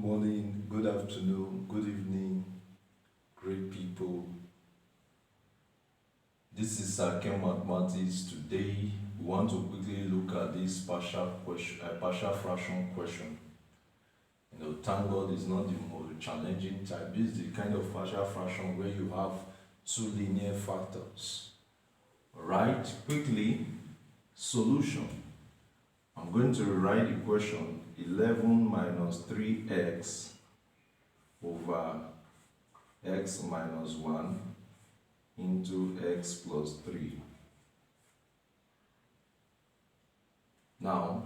morning, good afternoon, good evening, great people. This is Sakem Mathematics. Today, we want to quickly look at this partial fraction question. Thank God it's not the most challenging type. This is the kind of partial fraction where you have two linear factors. Alright, quickly, solution. I'm going to rewrite the question 11 minus 3x over x minus 1 into x plus 3. Now,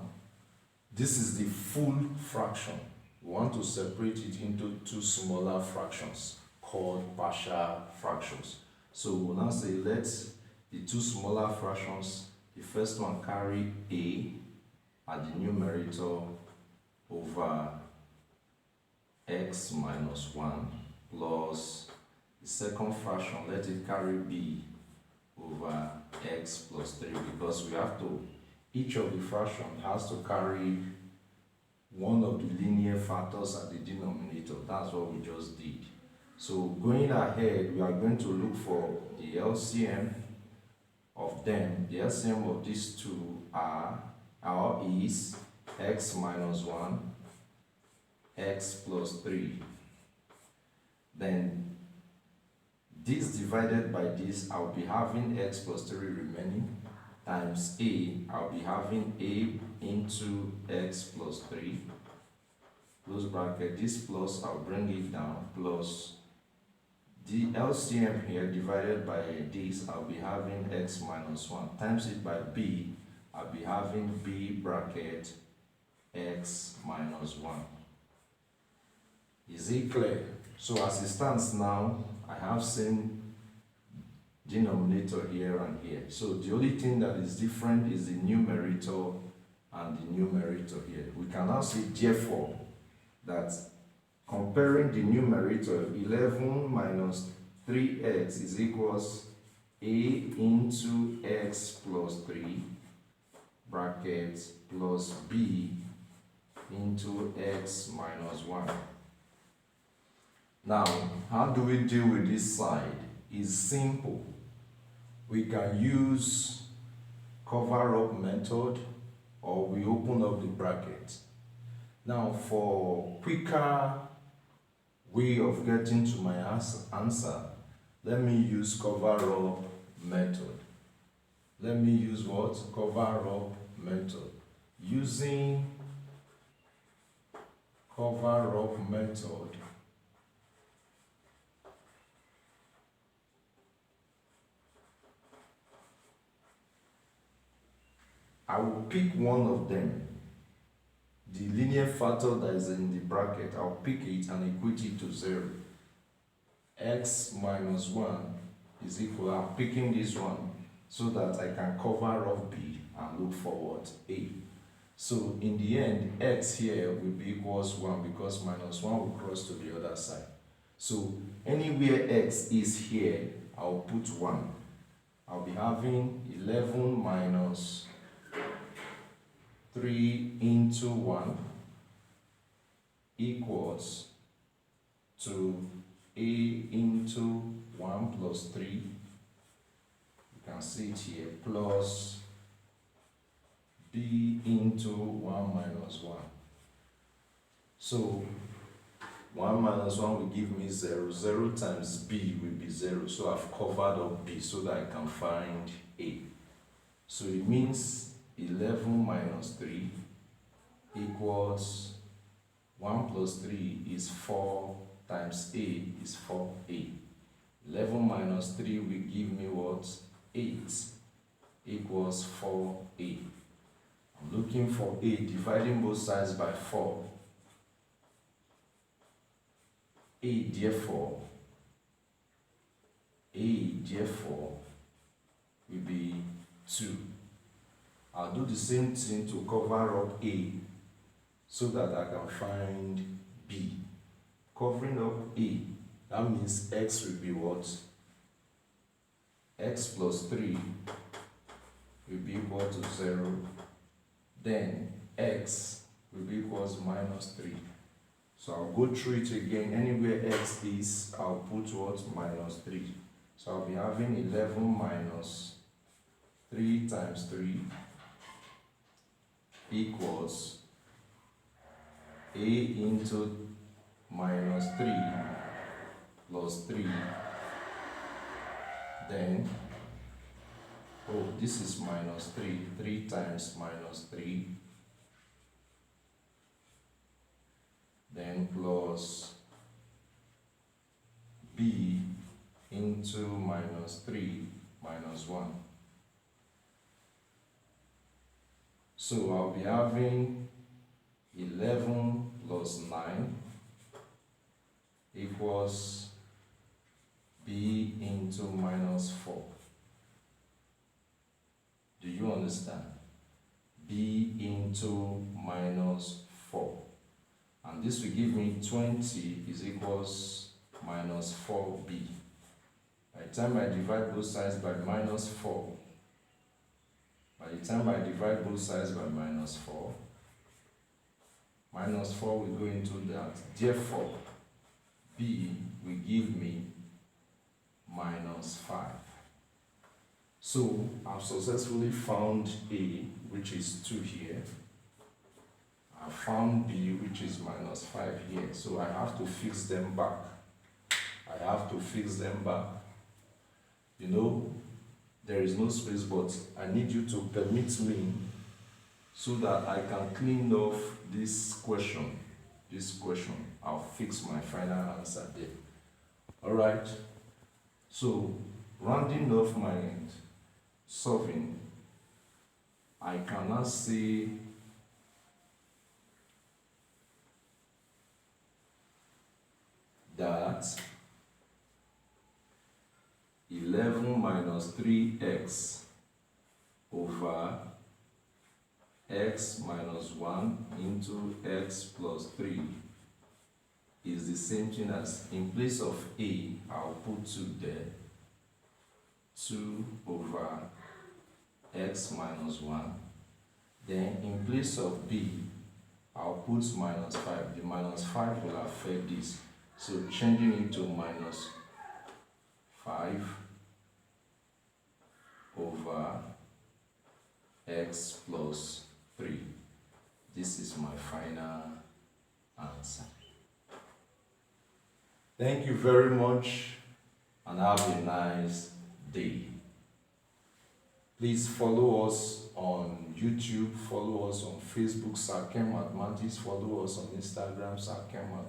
this is the full fraction. We want to separate it into two smaller fractions called partial fractions. So we'll now say let the two smaller fractions, the first one carry a at the numerator over x minus 1 plus the second fraction, let it carry b over x plus 3, because we have to, each of the fraction has to carry one of the linear factors at the denominator. That's what we just did. So going ahead, we are going to look for the LCM of them. The LCM of these two is x minus 1, x plus 3. Then this divided by this, I'll be having x plus 3 remaining, times a, I'll be having a into x plus 3, close bracket, this plus, I'll bring it down, plus the LCM here divided by this, I'll be having x minus 1, times it by b, I'll be having b bracket x minus 1. Is it clear? So as it stands now, I have same denominator here and here. So the only thing that is different is the numerator and the numerator here. We can now say therefore that comparing the numerator, 11 minus 3x is equals a into x plus 3 bracket plus b into x minus 1. Now, how do we deal with this side? It's simple. We can use cover-up method, or we open up the bracket. Now, for quicker way of getting to my answer, let me use cover-up method. Let me use what? Cover-up method. Using cover-up method, I will pick one of them, the linear factor that is in the bracket. I'll pick it and equate it to 0. X minus 1 is equal, I'm picking this one so that I can cover up b and look forward a. So in the end, x here will be equals 1 because minus 1 will cross to the other side. So anywhere x is here, I'll put 1. I'll be having 11 minus 3 into 1 equals to a into 1 plus 3. You can see it here, plus b into 1 minus 1. So 1 minus 1 will give me 0. 0 times b will be 0. So I've covered up b so that I can find a. So it means 11 minus 3 equals 1 plus 3 is 4 times a is 4a. 11 minus 3 will give me what? 8 equals 4a. I'm looking for a, dividing both sides by 4. A therefore will be 2. I'll do the same thing to cover up a so that I can find b. Covering up a, that means x will be what? X plus 3 will be equal to 0. Then x will be equals minus 3. So I'll go through it again. Anywhere x is, I'll put what? Minus 3. So I'll be having 11 minus 3 times 3 equals a into minus 3 plus 3. Then, oh, this is minus 3. 3 times minus 3. Then plus b into minus 3 minus 1. So I'll be having 11 plus 9 equals b into minus 4. Do you understand? B into minus 4. And this will give me 20 is equals minus 4b. By the time I divide both sides by minus 4, minus 4 will go into that. Therefore, b will give me minus 5. So I've successfully found a, which is 2 here. I found b, which is minus 5 here. So I have to fix them back. You know, there is no space, but I need you to permit me so that I can clean off this question. I'll fix my final answer there. Alright. So, rounding off my solving, I can now say that 11 minus 3x over x minus 1 into x plus 3 is the same thing as, in place of a, I'll put 2 there. 2 over x minus 1. Then in place of b, I'll put minus 5. The minus 5 will affect this. So changing it to minus 5 over x plus 3. This is my final answer. Thank you very much and have a nice day. Please follow us on YouTube, follow us on Facebook, Sarkem Mathematics, follow us on Instagram, Sarkem Mathematics.